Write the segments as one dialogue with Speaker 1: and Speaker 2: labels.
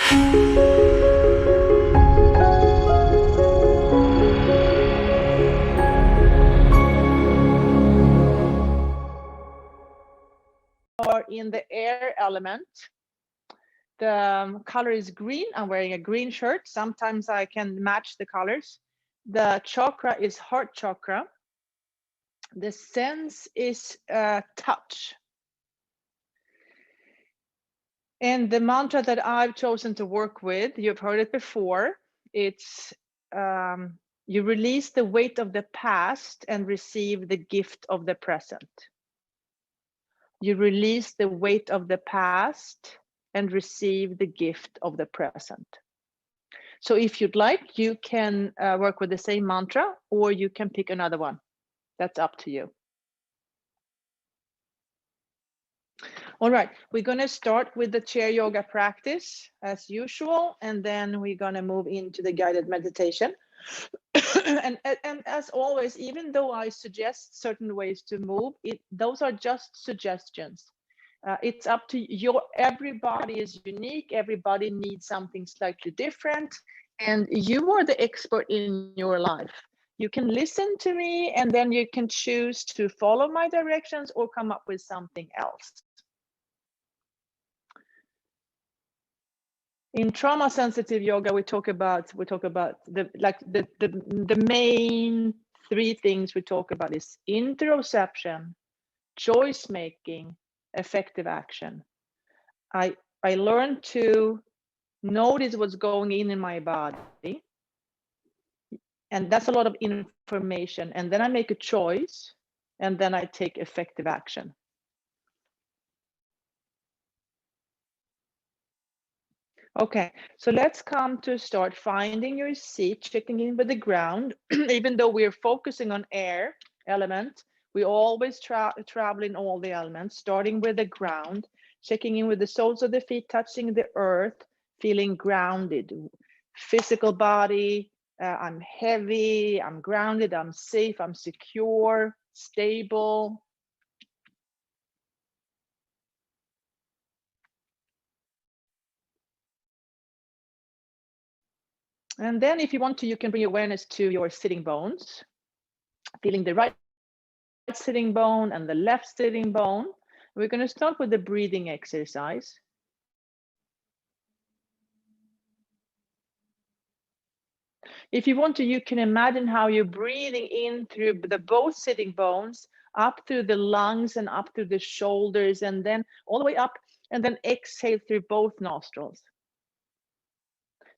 Speaker 1: Are in the air element. The color is green. I'm wearing a green shirt. Sometimes I can match the colors. The chakra is heart chakra. The sense is touch. And the mantra that I've chosen to work with, you've heard it before, it's you release the weight of the past and receive the gift of the present. You release the weight of the past and receive the gift of the present. So if you'd like, you can work with the same mantra, or you can pick another one. That's up to you. All right, we're going to start with the chair yoga practice as usual, and then we're going to move into the guided meditation. and as always, even though I suggest certain ways to move, those are just suggestions. It's up to you. Everybody is unique. Everybody needs something slightly different, and you are the expert in your life. You can listen to me, and then you can choose to follow my directions or come up with something else. In trauma sensitive yoga, we talk about the main three things we talk about is interoception, choice making, effective action. I learned to notice what's going in my body, and that's a lot of information, and then I make a choice, and then I take effective action. Okay, so let's come to start finding your seat, checking in with the ground. Even though we're focusing on air element, we always travel in all the elements, starting with the ground, checking in with the soles of the feet, touching the earth, feeling grounded. Physical body, I'm heavy, I'm grounded, I'm safe, I'm secure, stable. And then if you want to, you can bring awareness to your sitting bones, feeling the right sitting bone and the left sitting bone. We're going to start with the breathing exercise. If you want to, you can imagine how you're breathing in through both sitting bones, up through the lungs and up through the shoulders, and then all the way up, and then exhale through both nostrils.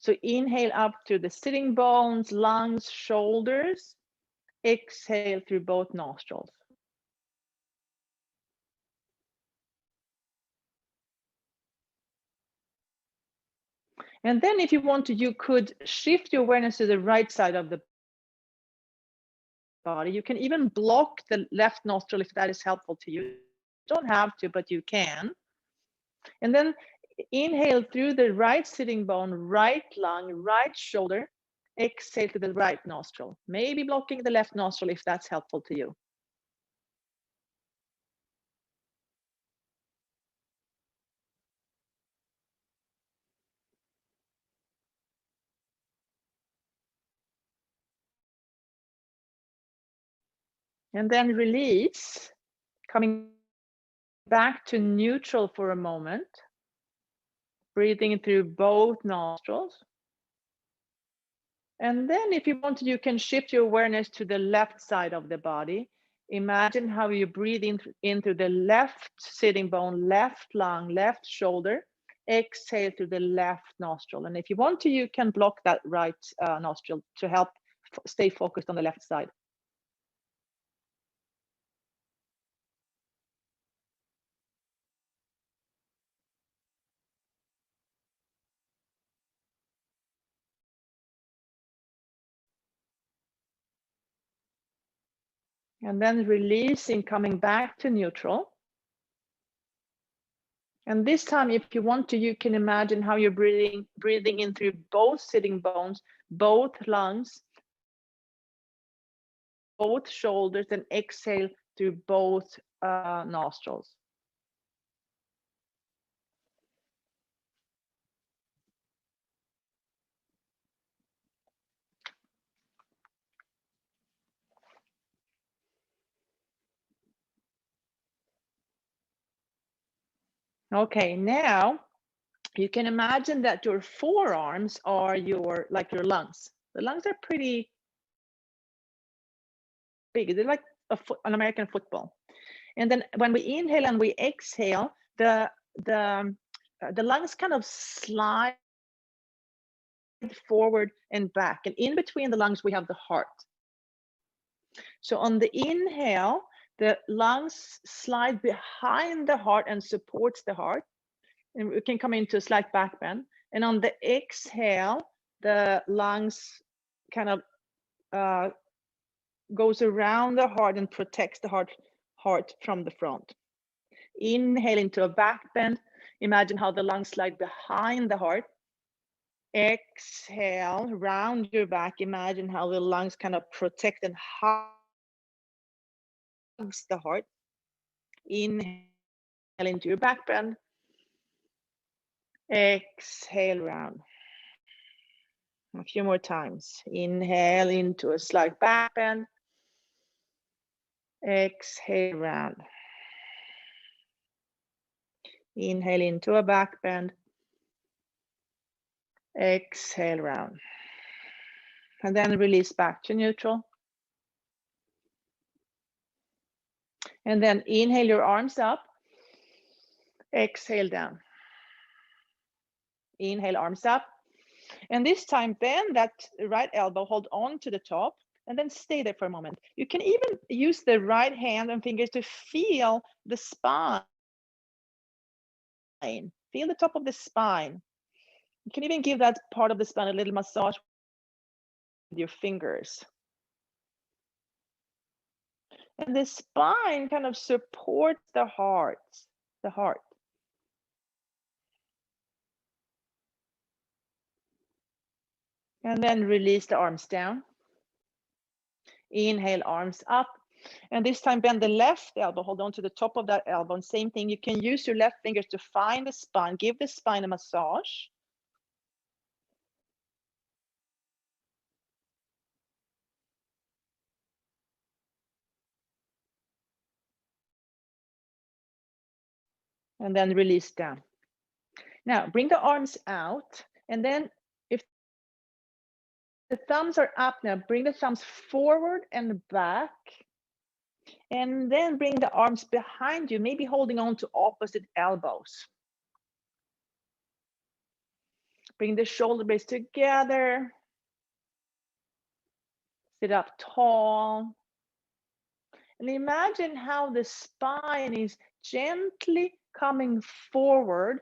Speaker 1: So inhale up through the sitting bones, lungs, shoulders, exhale through both nostrils. And then if you want to, you could shift your awareness to the right side of the body. You can even block the left nostril if that is helpful to you. You don't have to, but you can. And then inhale through the right sitting bone, right lung, right shoulder. Exhale to the right nostril, maybe blocking the left nostril if that's helpful to you. And then release, coming back to neutral for a moment, breathing through both nostrils. And then if you want to, you can shift your awareness to the left side of the body. Imagine how you breathe into the left sitting bone, left lung, left shoulder. Exhale to the left nostril. And if you want to, you can block that right nostril to help stay focused on the left side. And then releasing, coming back to neutral. And this time, if you want to, you can imagine how you're breathing in through both sitting bones, both lungs, both shoulders, and exhale through both nostrils. Okay, now you can imagine that your forearms are your lungs. The lungs are pretty big. They're like an American football. And then when we inhale and we exhale, the the lungs kind of slide forward and back. And in between the lungs, we have the heart. So on the inhale, the lungs slide behind the heart and supports the heart. And we can come into a slight back bend. And on the exhale, the lungs kind of goes around the heart and protects the heart from the front. Inhale into a back bend. Imagine how the lungs slide behind the heart. Exhale, round your back. Imagine how the lungs kind of protect and hugs the heart. Inhale into your back bend. Exhale, round. A few more times. Inhale into a slight back bend. Exhale, round. Inhale into a back bend. Exhale, round. And then release back to neutral. And then inhale your arms up. Exhale down. Inhale, arms up. And this time, bend that right elbow, hold on to the top, and then stay there for a moment. You can even use the right hand and fingers to feel the spine. Feel the top of the spine. You can even give that part of the spine a little massage with your fingers. And the spine kind of supports the heart. And then release the arms down. Inhale, arms up. And this time bend the left elbow, hold on to the top of that elbow. And same thing, you can use your left fingers to find the spine, give the spine a massage. And then release down. Now bring the arms out, and then if the thumbs are up now, bring the thumbs forward and back. And then bring the arms behind you, maybe holding on to opposite elbows. Bring the shoulder blades together. Sit up tall. And imagine how the spine is gently coming forward.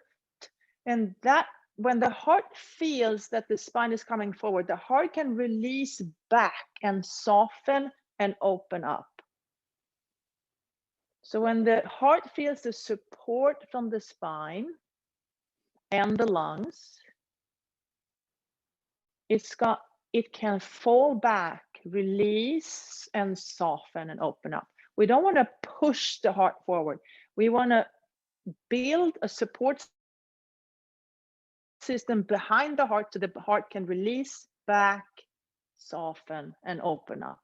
Speaker 1: And that when the heart feels that the spine is coming forward, the heart can release back and soften and open up. So when the heart feels the support from the spine and the lungs, it can fall back, release, and soften and open up. We don't want to push the heart forward. We want to build a support system behind the heart so the heart can release back, soften, and open up.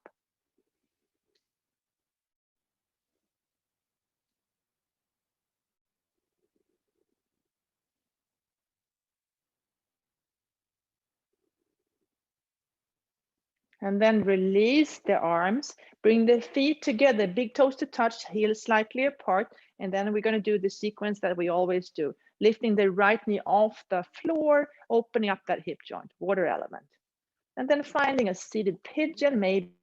Speaker 1: And then release the arms, bring the feet together, big toes to touch, heels slightly apart. And then we're going to do the sequence that we always do, lifting the right knee off the floor, opening up that hip joint, water element. And then finding a seated pigeon, maybe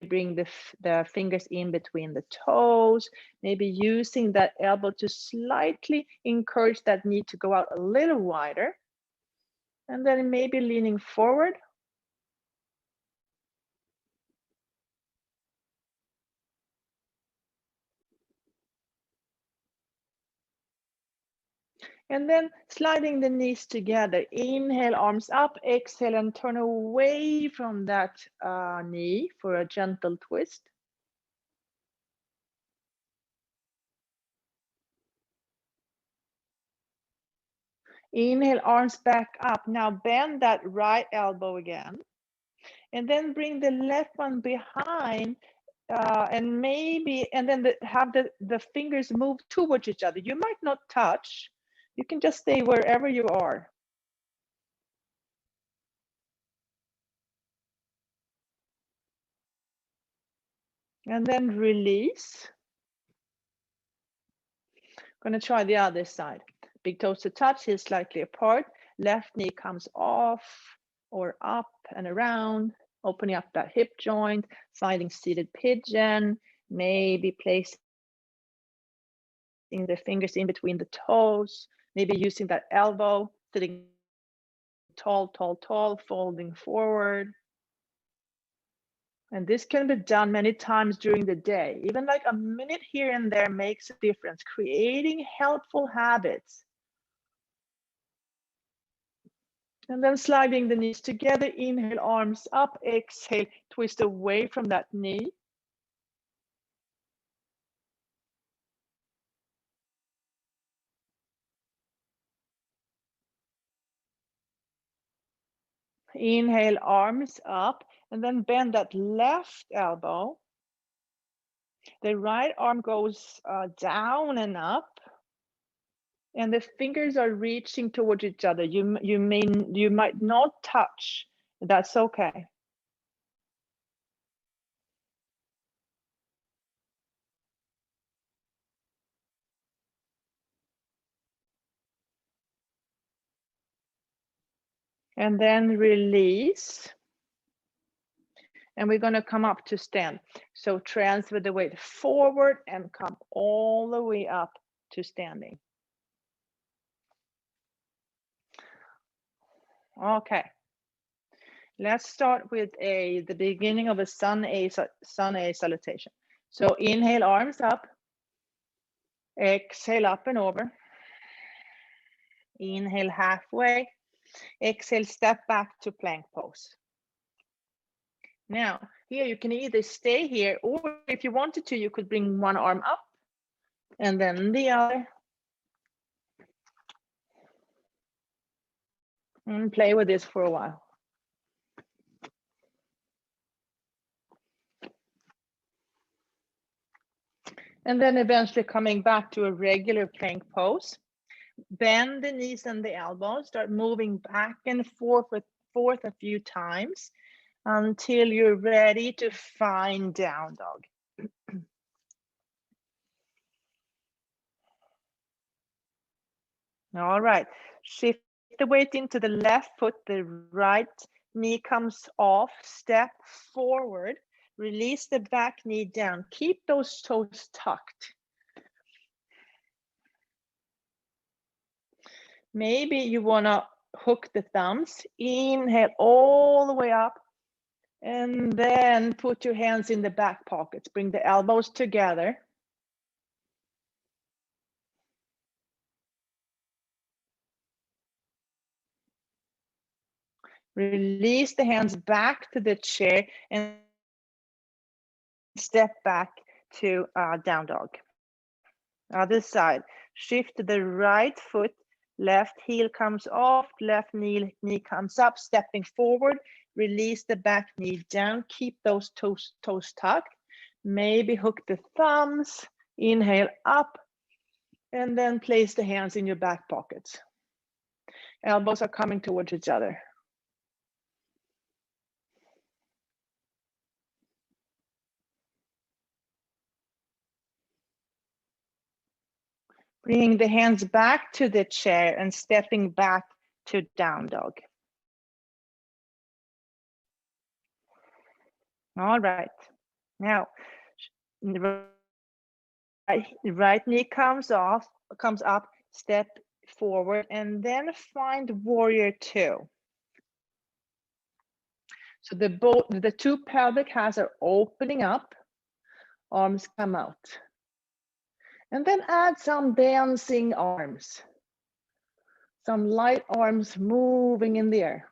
Speaker 1: bring the fingers in between the toes, maybe using that elbow to slightly encourage that knee to go out a little wider. And then maybe leaning forward. And then sliding the knees together. Inhale, arms up, exhale, and turn away from that knee for a gentle twist. Inhale, arms back up. Now bend that right elbow again. And then bring the left one behind and maybe, and then have the fingers move towards each other. You might not touch. You can just stay wherever you are. And then release. Gonna try the other side. Big toes to touch, heels slightly apart. Left knee comes off or up and around, opening up that hip joint, finding seated pigeon, maybe placing the fingers in between the toes, maybe using that elbow, sitting tall, tall, tall, folding forward. And this can be done many times during the day. Even like a minute here and there makes a difference, creating helpful habits. And then sliding the knees together, inhale, arms up, exhale, twist away from that knee. Inhale, arms up, and then bend that left elbow. The right arm goes down and up, and the fingers are reaching towards each other. You might not touch. That's okay. And then release. And we're going to come up to stand. So transfer the weight forward and come all the way up to standing. Okay. Let's start with the beginning of a sun A salutation. So inhale, arms up. Exhale, up and over. Inhale, halfway. Exhale, step back to plank pose. Now, here you can either stay here, or if you wanted to, you could bring one arm up and then the other. And play with this for a while. And then eventually coming back to a regular plank pose. Bend the knees and the elbows, start moving back and forth a few times until you're ready to find down dog. All right, shift the weight into the left foot, the right knee comes off, step forward, release the back knee down, keep those toes tucked. Maybe you wanna hook the thumbs, inhale all the way up, and then put your hands in the back pockets, bring the elbows together. Release the hands back to the chair and step back to down dog. Other side, shift to the right foot, left heel comes off, left knee comes up, stepping forward, release the back knee down, keep those toes tucked, maybe hook the thumbs, inhale up, and then place the hands in your back pockets. Elbows are coming towards each other. Bringing the hands back to the chair and stepping back to down dog. All right. Now, right knee comes up, step forward, and then find warrior two. So the two pelvic halves are opening up, arms come out. And then add some dancing arms. Some light arms moving in the air.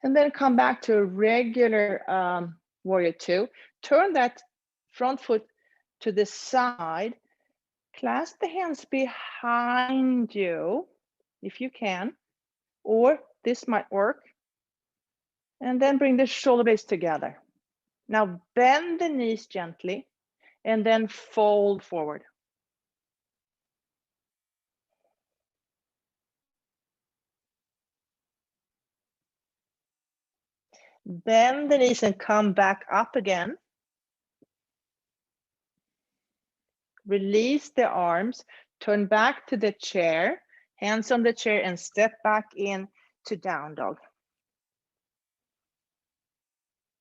Speaker 1: And then come back to a regular warrior two. Turn that front foot to the side Clasp the hands behind you, if you can, or this might work. And then bring the shoulder blades together. Now bend the knees gently and then fold forward. Bend the knees and come back up again. Release the arms, turn back to the chair, hands on the chair, and step back in to down dog.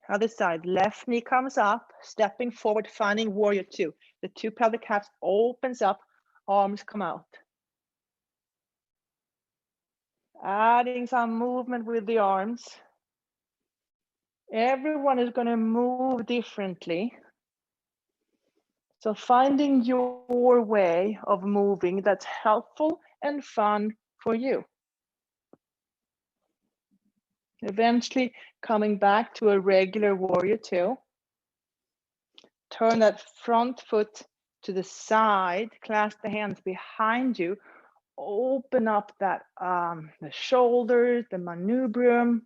Speaker 1: Other side, left knee comes up, stepping forward, finding warrior two. The two pelvic halves opens up, arms come out. Adding some movement with the arms. Everyone is going to move differently. So finding your way of moving that's helpful and fun for you. Eventually coming back to a regular warrior two. Turn that front foot to the side, clasp the hands behind you, open up that the shoulders, the manubrium,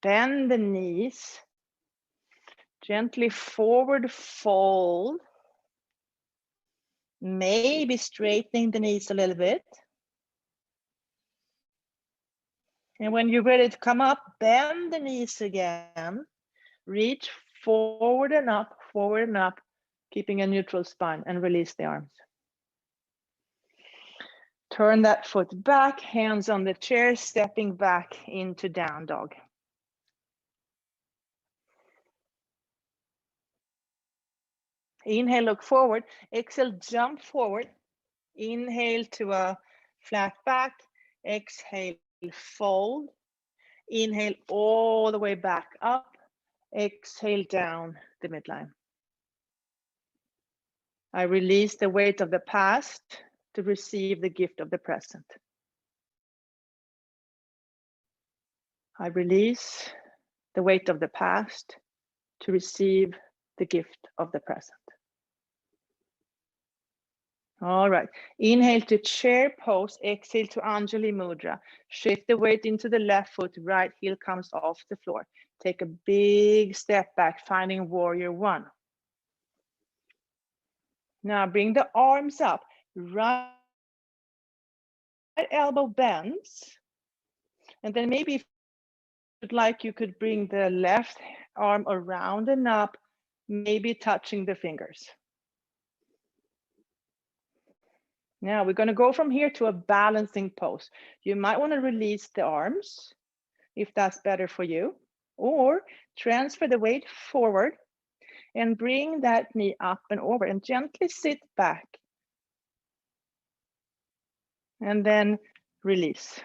Speaker 1: bend the knees, gently forward fold, maybe straightening the knees a little bit. And when you're ready to come up, bend the knees again, reach forward and up, keeping a neutral spine, and release the arms. Turn that foot back, hands on the chair, stepping back into down dog. Inhale, look forward. Exhale, jump forward. Inhale to a flat back. Exhale, fold. Inhale all the way back up. Exhale down the midline. I release the weight of the past to receive the gift of the present. I release the weight of the past to receive the gift of the present. All right, inhale to chair pose, exhale to Anjali Mudra. Shift the weight into the left foot, right heel comes off the floor. Take a big step back, finding warrior one. Now bring the arms up, right elbow bends. And then maybe if you'd like, you could bring the left arm around and up, maybe touching the fingers. Now we're going to go from here to a balancing pose. You might want to release the arms if that's better for you, or transfer the weight forward and bring that knee up and over and gently sit back. And then release.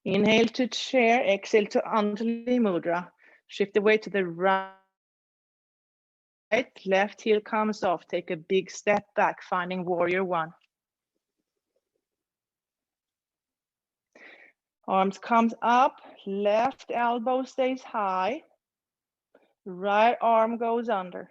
Speaker 1: Inhale to chair, exhale to Anjali Mudra. Shift the weight to the right, left heel comes off. Take a big step back, finding warrior one. Arms comes up, left elbow stays high, right arm goes under.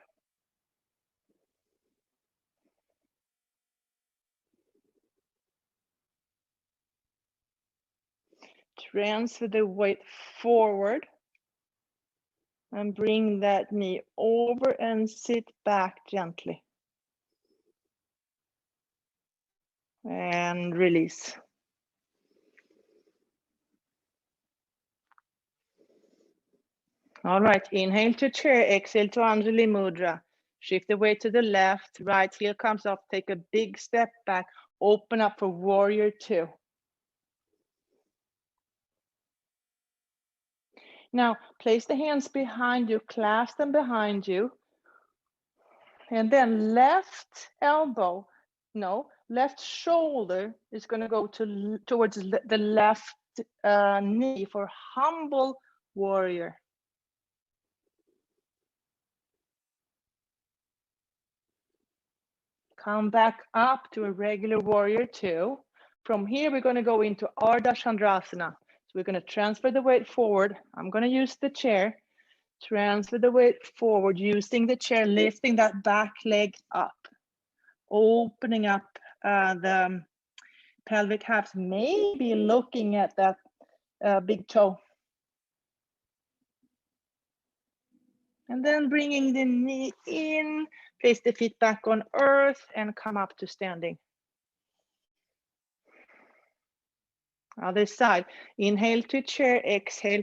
Speaker 1: Transfer the weight forward and bring that knee over and sit back gently. And release. All right, inhale to chair, exhale to Anjali Mudra. Shift the weight to the left, right heel comes off, take a big step back, open up for warrior two. Now, place the hands behind you, clasp them behind you, and then left shoulder is going to go towards the left knee for humble warrior. Come back up to a regular warrior two. From here, we're going to go into Ardha Chandrasana. So we're going to transfer the weight forward. I'm going to use the chair. Transfer the weight forward, using the chair, lifting that back leg up, opening up the pelvic halves, maybe looking at that big toe. And then bringing the knee in, place the feet back on earth and come up to standing. Other side. Inhale to chair, exhale,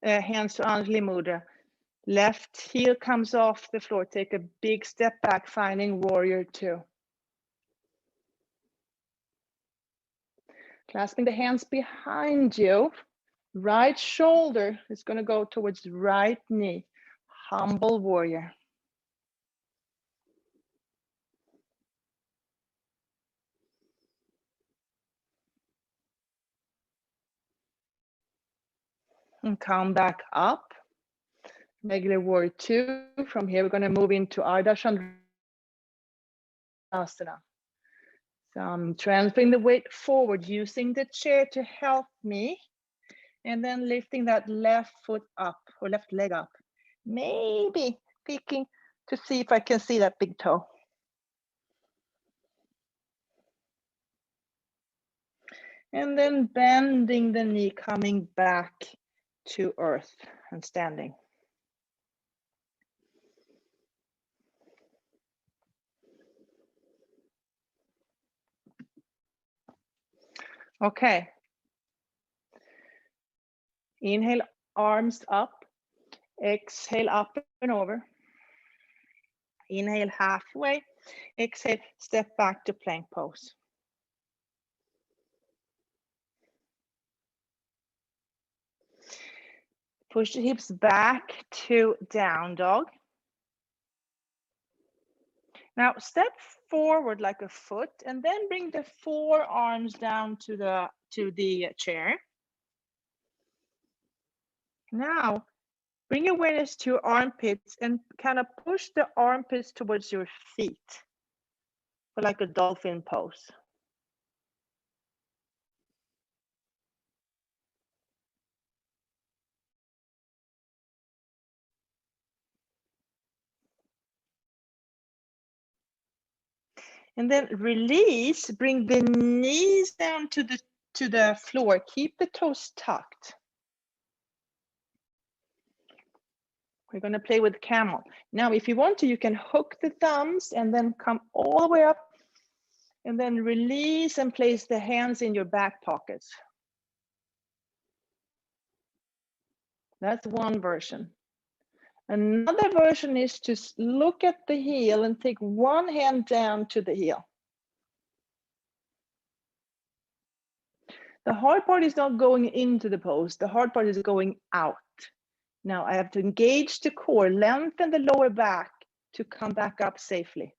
Speaker 1: hands to Anjali Mudra. Left heel comes off the floor. Take a big step back, finding warrior two. Clasping the hands behind you. Right shoulder is going to go towards right knee. Humble warrior. And come back up. Regular warrior two. From here, we're going to move into Ardha Chandrasana. So I'm transferring the weight forward, using the chair to help me. And then lifting that left foot up, or left leg up. Maybe peeking to see if I can see that big toe. And then bending the knee, coming back to earth and standing. Okay. Inhale, arms up. Exhale, up and over. Inhale, halfway. Exhale, step back to plank pose. Push the hips back to down dog. Now step forward like a foot and then bring the forearms down to the chair. Now bring awareness to your armpits and kind of push the armpits towards your feet for like a dolphin pose. And then release, bring the knees down to the floor. Keep the toes tucked. We're going to play with camel. Now, if you want to, you can hook the thumbs and then come all the way up and then release and place the hands in your back pockets. That's one version. Another version is to look at the heel and take one hand down to the heel. The hard part is not going into the pose. The hard part is going out. Now I have to engage the core, lengthen the lower back to come back up safely.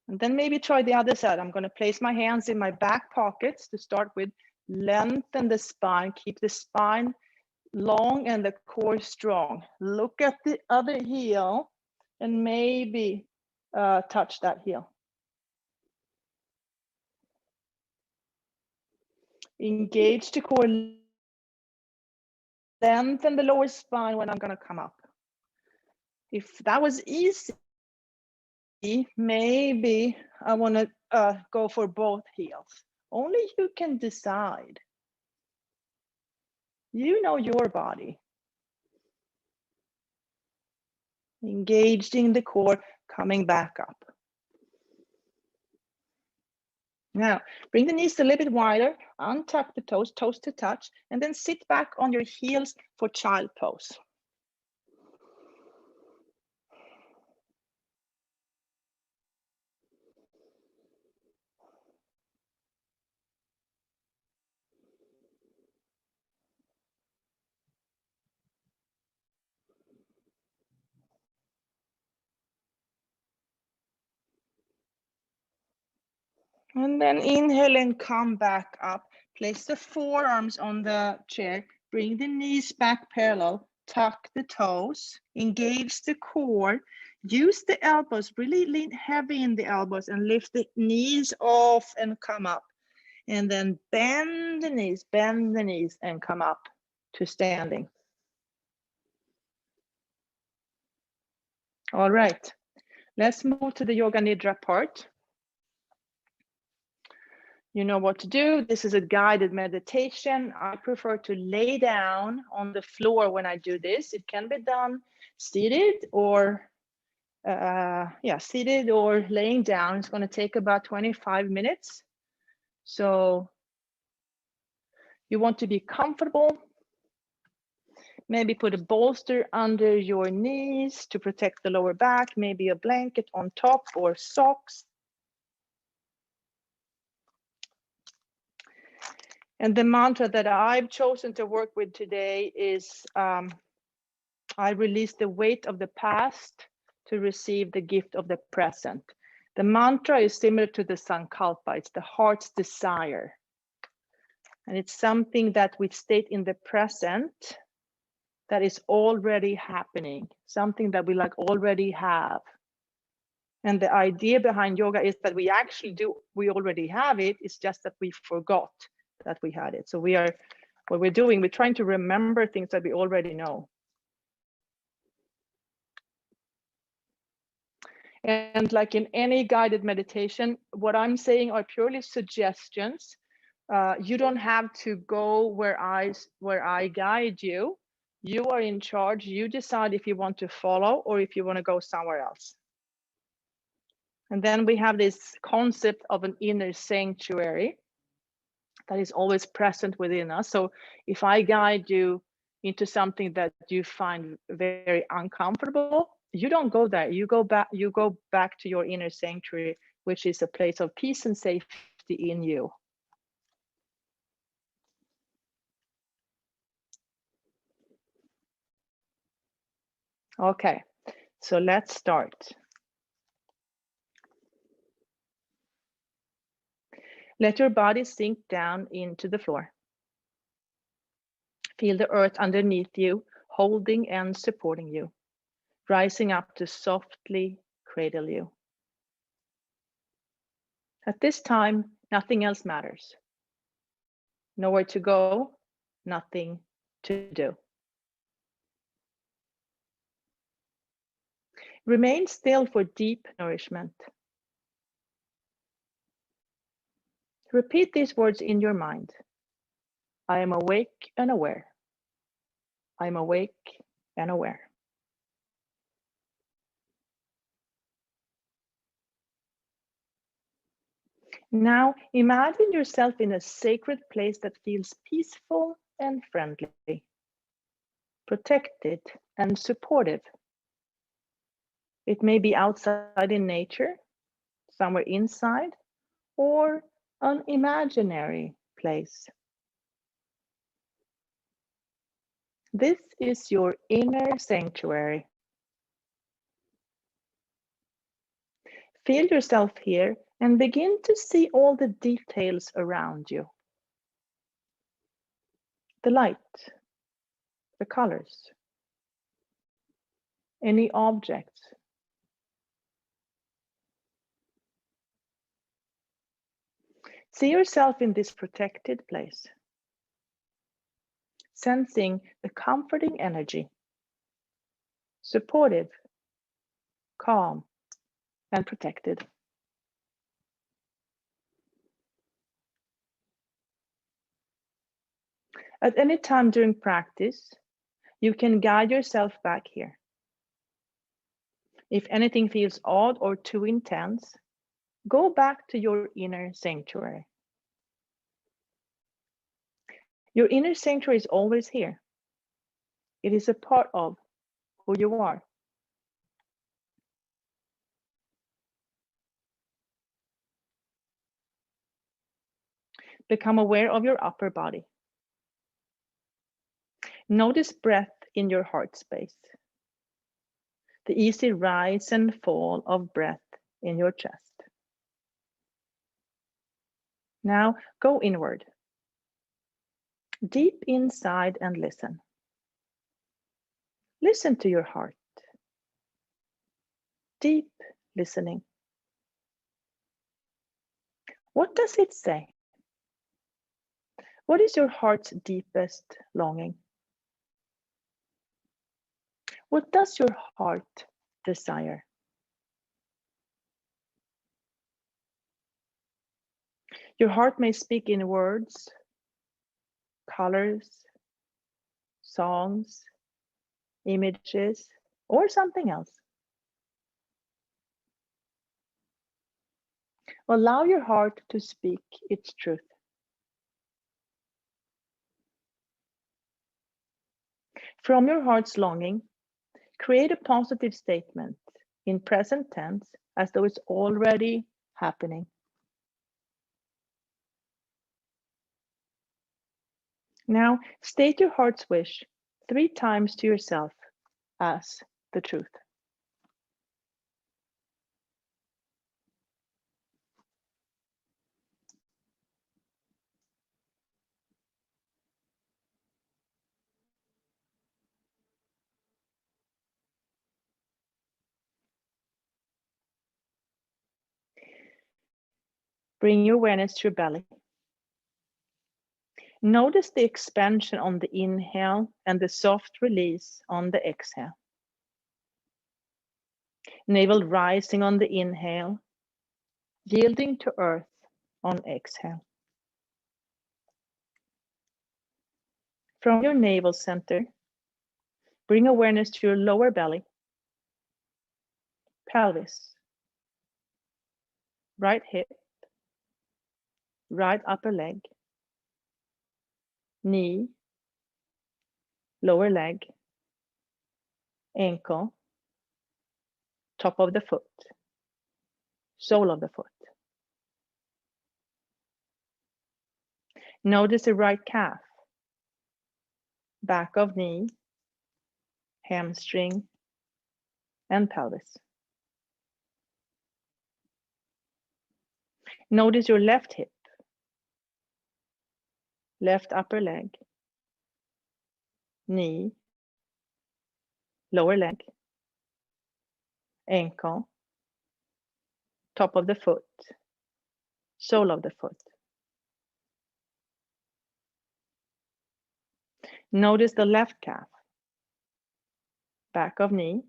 Speaker 1: And then maybe try the other side. I'm going to place my hands in my back pockets to start with. Lengthen the spine, keep the spine long and the core strong. Look at the other heel and maybe touch that heel. Engage the core, lengthen the lower spine when I'm going to come up. If that was easy, maybe I want to go for both heels. Only you can decide. You know your body. Engaged in the core, coming back up. Now, bring the knees a little bit wider, untuck the toes, toes to touch, and then sit back on your heels for child pose. And then inhale and come back up. Place the forearms on the chair. Bring the knees back parallel. Tuck the toes. Engage the core. Use the elbows. Really lean heavy in the elbows and lift the knees off and come up. And then bend the knees and come up to standing. All right, let's move to the Yoga Nidra part. You know what to do. This is a guided meditation. I prefer to lay down on the floor when I do this. It can be done seated or seated or laying down. It's going to take about 25 minutes. So you want to be comfortable. Maybe put a bolster under your knees to protect the lower back, maybe a blanket on top or socks. And the mantra that I've chosen to work with today is, I release the weight of the past to receive the gift of the present. The mantra is similar to the Sankalpa. It's the heart's desire. And it's something that we state in the present that is already happening, something that we like already have. And the idea behind yoga is that we actually do, we already have it. It's just that we forgot that we had it. So what we're doing, we're trying to remember things that we already know. And like in any guided meditation, what I'm saying are purely suggestions. You don't have to go where I guide you. You are in charge. You decide if you want to follow or if you want to go somewhere else. And then we have this concept of an inner sanctuary that is always present within us. So if I guide you into something that you find very uncomfortable, you don't go there. You go back to your inner sanctuary, which is a place of peace and safety in you. Okay, so let's start. Let your body sink down into the floor. Feel the earth underneath you, holding and supporting you, rising up to softly cradle you. At this time, nothing else matters. Nowhere to go, nothing to do. Remain still for deep nourishment. Repeat these words in your mind. I am awake and aware. I am awake and aware. Now imagine yourself in a sacred place that feels peaceful and friendly, protected and supportive. It may be outside in nature, somewhere inside, or an imaginary place. This is your inner sanctuary. Feel yourself here and begin to see all the details around you. The light, the colors, any objects. See yourself in this protected place, sensing the comforting energy, supportive, calm, and protected. At any time during practice, you can guide yourself back here. If anything feels odd or too intense, go back to your inner sanctuary. Your inner sanctuary is always here. It is a part of who you are. Become aware of your upper body. Notice breath in your heart space. The easy rise and fall of breath in your chest. Now go inward, deep inside, and listen. Listen to your heart. Deep listening. What does it say? What is your heart's deepest longing? What does your heart desire. Your heart may speak in words, colors, songs, images, or something else. Allow your heart to speak its truth. From your heart's longing, create a positive statement in present tense as though it's already happening. Now, state your heart's wish 3 times to yourself as the truth. Bring your awareness to your belly. Notice the expansion on the inhale and the soft release on the exhale. Navel rising on the inhale, yielding to earth on exhale. From your navel center, bring awareness to your lower belly, pelvis, right hip, right upper leg, knee, lower leg, ankle, top of the foot, sole of the foot. Notice the right calf, back of knee, hamstring, and pelvis. Notice your left hip, left upper leg, knee, lower leg, ankle, top of the foot, sole of the foot. Notice the left calf, back of knee,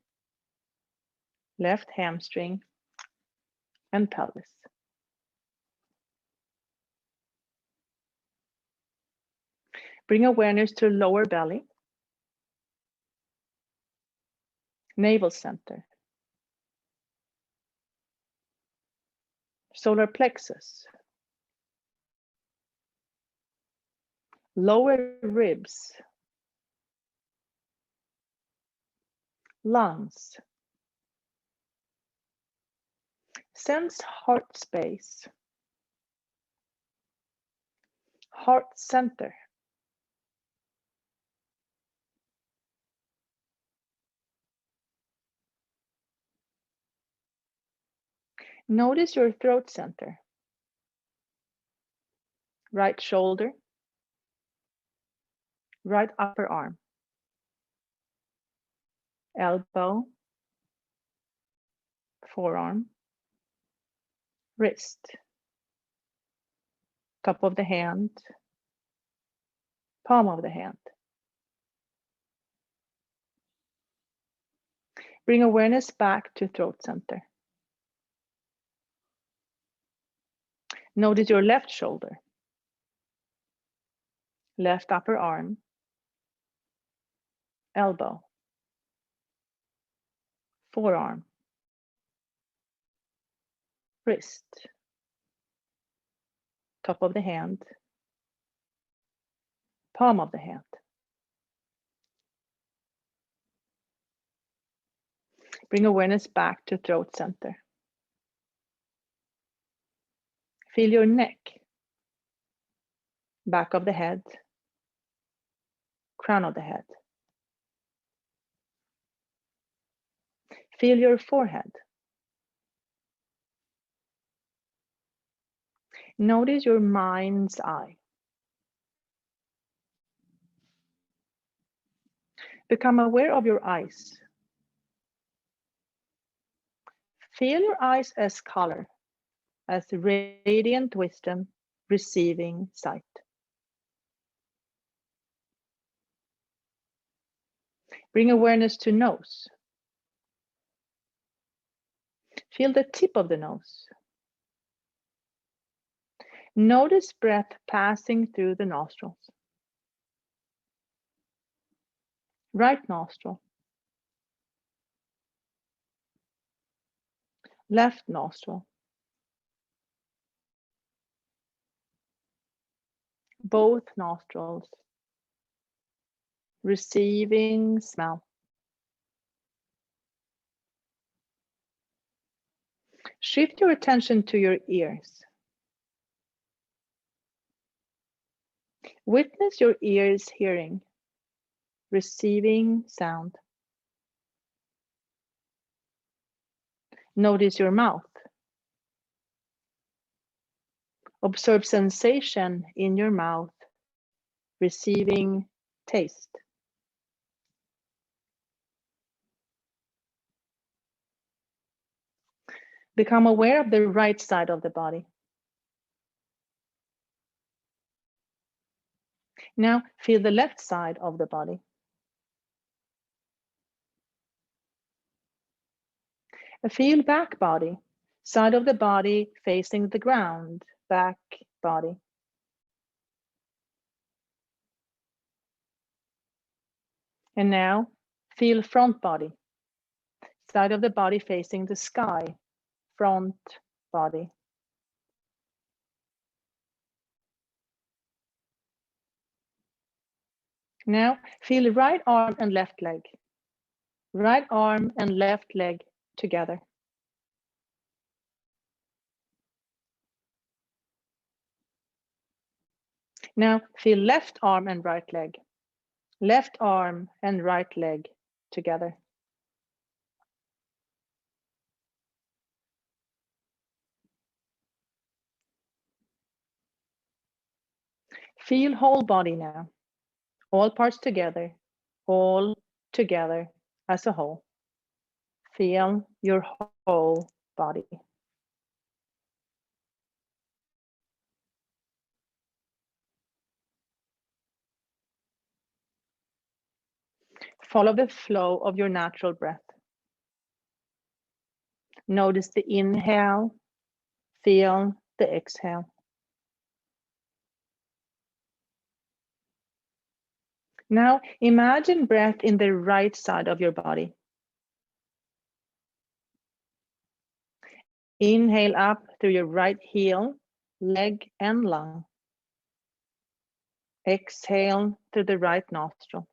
Speaker 1: left hamstring, and pelvis. Bring awareness to lower belly, navel center, solar plexus, lower ribs, lungs. Sense heart space, heart center. Notice your throat center, right shoulder, right upper arm, elbow, forearm, wrist, top of the hand, palm of the hand. Bring awareness back to throat center. Notice your left shoulder, left upper arm, elbow, forearm, wrist, top of the hand, palm of the hand. Bring awareness back to throat center. Feel your neck, back of the head, crown of the head. Feel your forehead. Notice your mind's eye. Become aware of your eyes. Feel your eyes as color, as radiant wisdom, receiving sight. Bring awareness to nose, Feel the tip of the nose. Notice breath passing through the nostrils. Right nostril. Left nostril. Both nostrils. Receiving smell. Shift your attention to your ears. Witness your ears hearing, receiving sound. Notice your mouth. Observe sensation in your mouth, receiving taste. Become aware of the right side of the body. Now feel the left side of the body. Feel back body, side of the body facing the ground, back body. And now feel front body, side of the body facing the sky, front body. Now feel right arm and left leg. Right arm and left leg together. Now feel left arm and right leg. Left arm and right leg together. Feel whole body now. All parts together. All together as a whole. Feel your whole body. Follow the flow of your natural breath. Notice the inhale. Feel the exhale. Now imagine breath in the right side of your body. Inhale up through your right heel, leg, and lung. Exhale through the right nostril.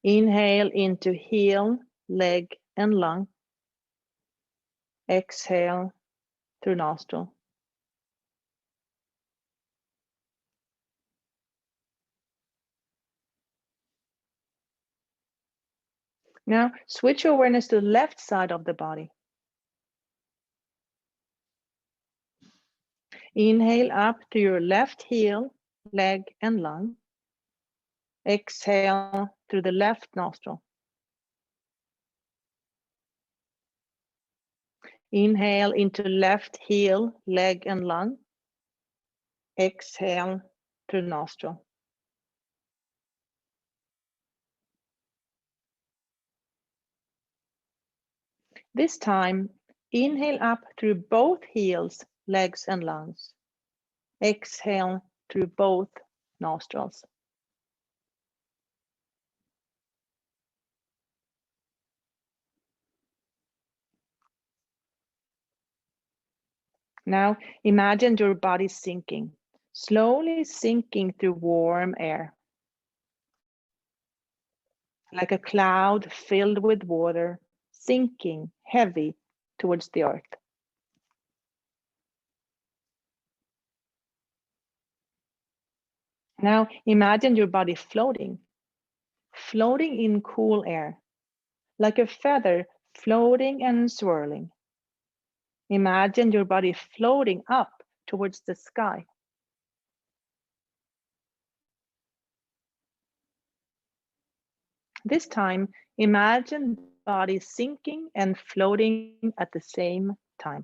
Speaker 1: Inhale into heel, leg, and lung. Exhale through nostril. Now switch your awareness to the left side of the body. Inhale up to your left heel, leg, and lung. Exhale through the left nostril. Inhale into left heel, leg, and lung. Exhale through nostril. This time, inhale up through both heels, legs, and lungs. Exhale through both nostrils. Now imagine your body sinking, slowly sinking through warm air. Like a cloud filled with water, sinking heavy towards the earth. Now imagine your body floating, floating in cool air, like a feather floating and swirling. Imagine your body floating up towards the sky. This time, imagine body sinking and floating at the same time.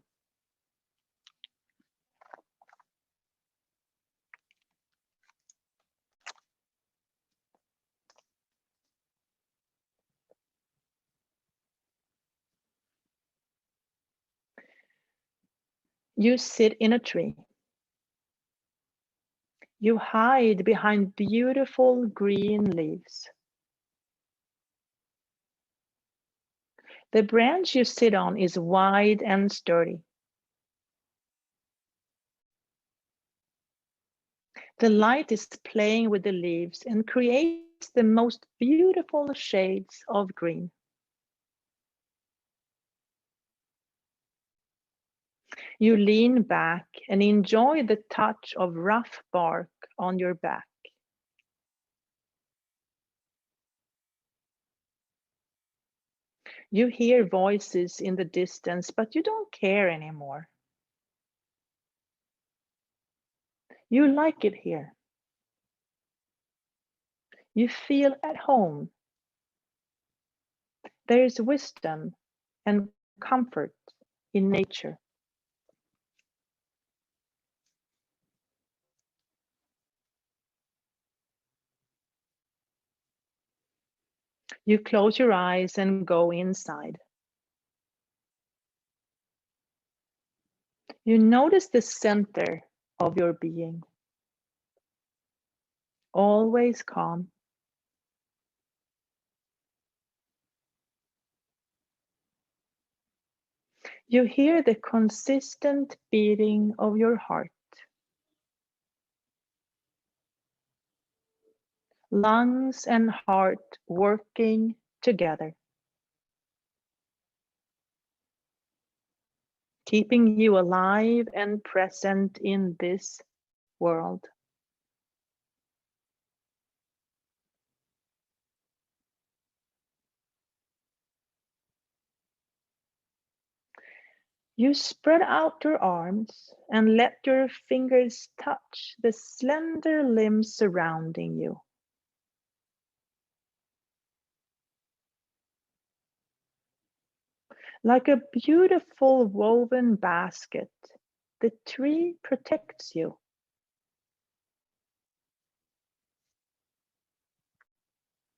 Speaker 1: You sit in a tree. You hide behind beautiful green leaves. The branch you sit on is wide and sturdy. The light is playing with the leaves and creates the most beautiful shades of green. You lean back and enjoy the touch of rough bark on your back. You hear voices in the distance, but you don't care anymore. You like it here. You feel at home. There is wisdom and comfort in nature. You close your eyes and go inside. You notice the center of your being, always calm. You hear the consistent beating of your heart. Lungs and heart working together, keeping you alive and present in this world. You spread out your arms and let your fingers touch the slender limbs surrounding you. Like a beautiful woven basket, the tree protects you.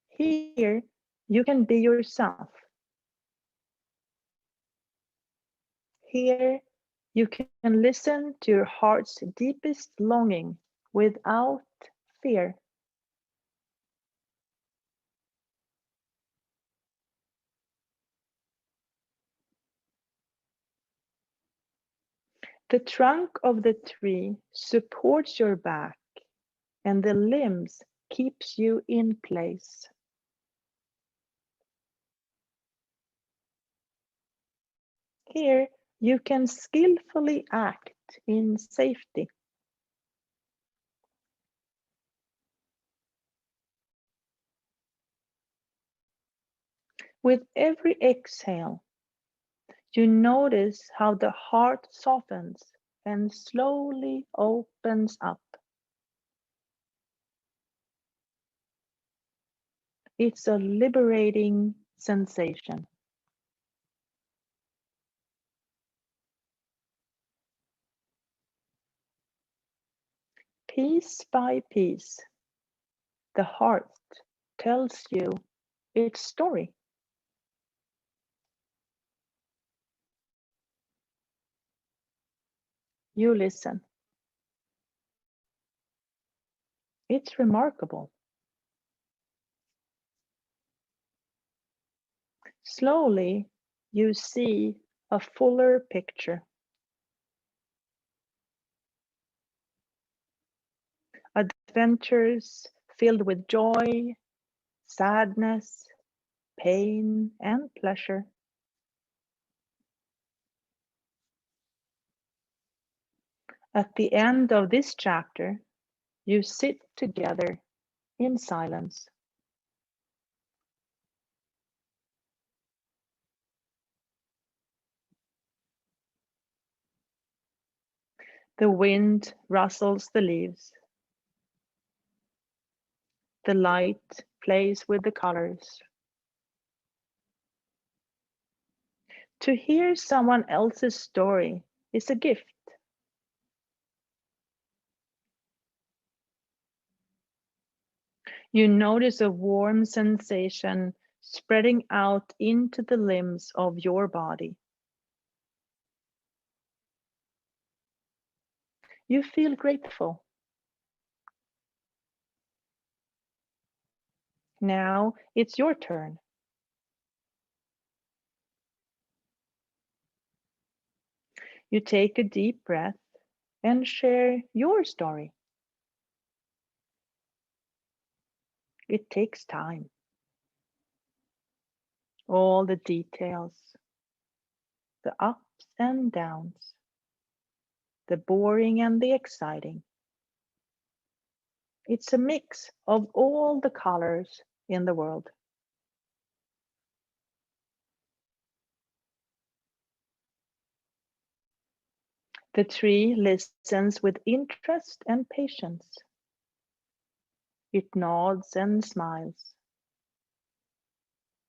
Speaker 1: Here, you can be yourself. Here, you can listen to your heart's deepest longing without fear. The trunk of the tree supports your back, and the limbs keeps you in place. Here, you can skillfully act in safety. With every exhale, you notice how the heart softens and slowly opens up. It's a liberating sensation. Piece by piece, the heart tells you its story. You listen. It's remarkable. Slowly, you see a fuller picture. Adventures filled with joy, sadness, pain, and pleasure. At the end of this chapter, you sit together in silence. The wind rustles the leaves. The light plays with the colors. To hear someone else's story is a gift. You notice a warm sensation spreading out into the limbs of your body. You feel grateful. Now it's your turn. You take a deep breath and share your story. It takes time. All the details, the ups and downs, the boring and the exciting. It's a mix of all the colors in the world. The tree listens with interest and patience. It nods and smiles.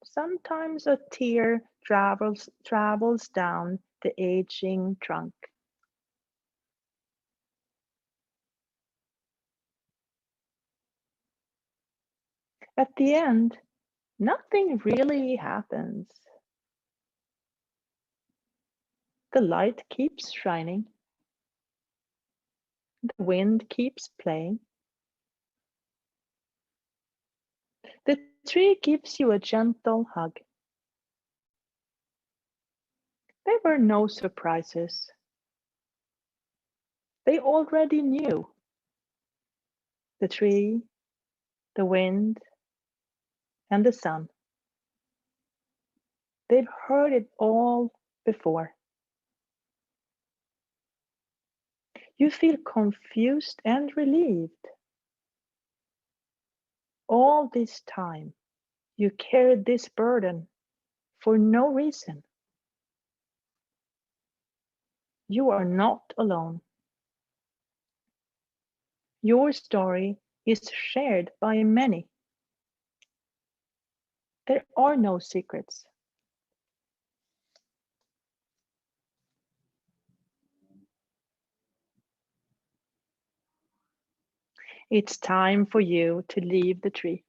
Speaker 1: Sometimes a tear travels down the aging trunk. At the end, nothing really happens. The light keeps shining. The wind keeps playing. The tree gives you a gentle hug. There were no surprises. They already knew. The tree, the wind, and the sun. They've heard it all before. You feel confused and relieved. All this time, you carried this burden for no reason. You are not alone. Your story is shared by many. There are no secrets. It's time for you to leave the tree.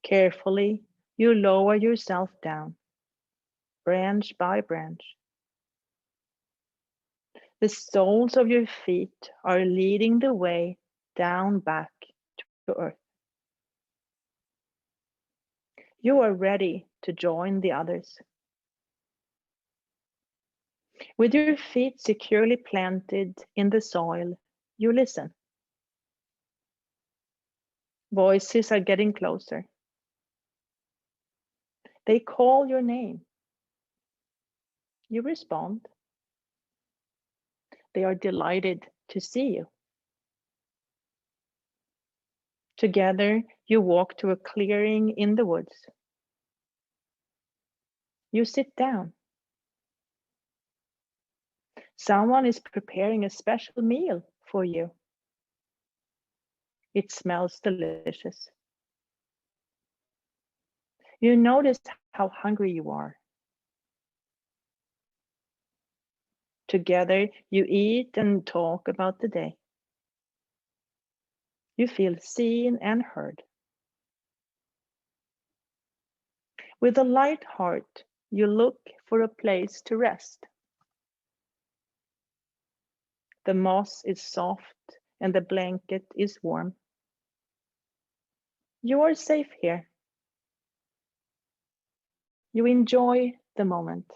Speaker 1: Carefully, you lower yourself down, branch by branch. The soles of your feet are leading the way down back to earth. You are ready to join the others. With your feet securely planted in the soil, you listen. Voices are getting closer. They call your name. You respond. They are delighted to see you. Together, you walk to a clearing in the woods. You sit down. Someone is preparing a special meal for you. It smells delicious. You notice how hungry you are. Together, you eat and talk about the day. You feel seen and heard. With a light heart, you look for a place to rest. The moss is soft and the blanket is warm. You are safe here. You enjoy the moment.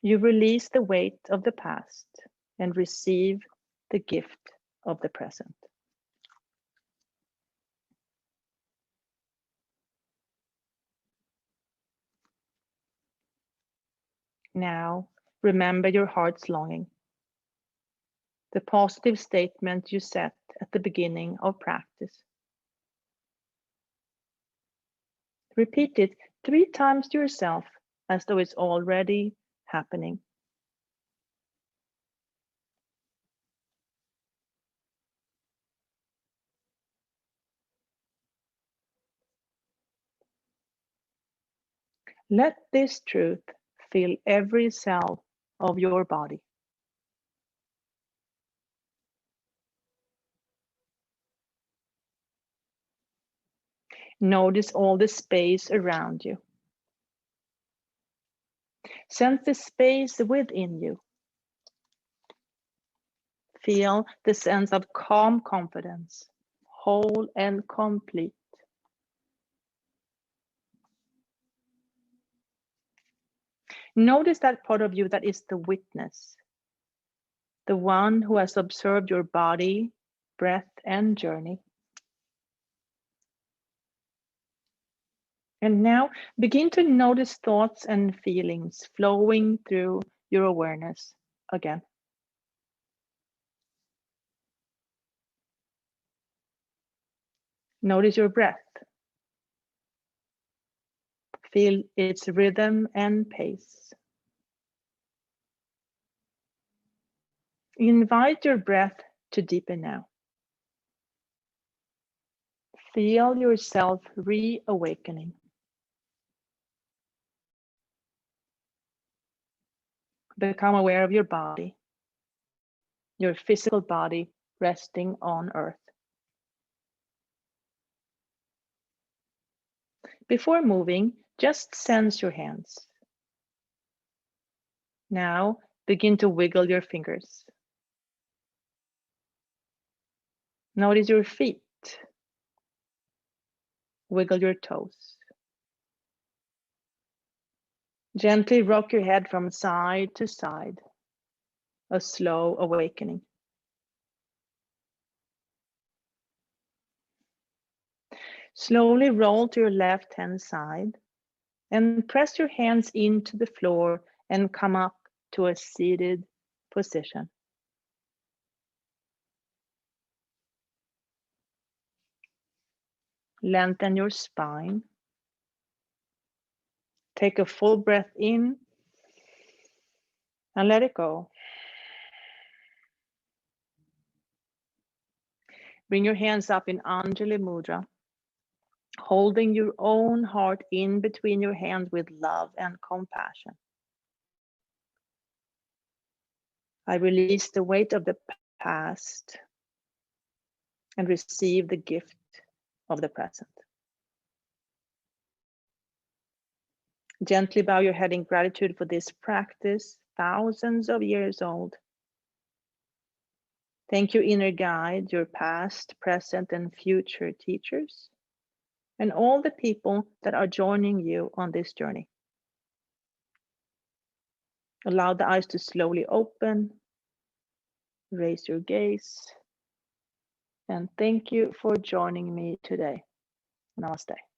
Speaker 1: You release the weight of the past and receive the gift of the present. Now, remember your heart's longing, the positive statement you set at the beginning of practice. Repeat it 3 times to yourself as though it's already happening. Let this truth fill every cell of your body. Notice all the space around you. Sense the space within you. Feel the sense of calm confidence, whole and complete. Notice that part of you that is the witness, the one who has observed your body, breath, and journey. And now begin to notice thoughts and feelings flowing through your awareness again. Notice your breath. Feel its rhythm and pace. Invite your breath to deepen now. Feel yourself reawakening. Become aware of your body, your physical body resting on earth. Before moving, just sense your hands. Now begin to wiggle your fingers. Notice your feet. Wiggle your toes. Gently rock your head from side to side. A slow awakening. Slowly roll to your left hand side and press your hands into the floor and come up to a seated position. Lengthen your spine. Take a full breath in and let it go. Bring your hands up in Anjali Mudra, holding your own heart in between your hands with love and compassion. I release the weight of the past and receive the gift of the present. Gently bow your head in gratitude for this practice, thousands of years old. Thank you, inner guide, your past, present, and future teachers, and all the people that are joining you on this journey. Allow the eyes to slowly open. Raise your gaze. And thank you for joining me today. Namaste.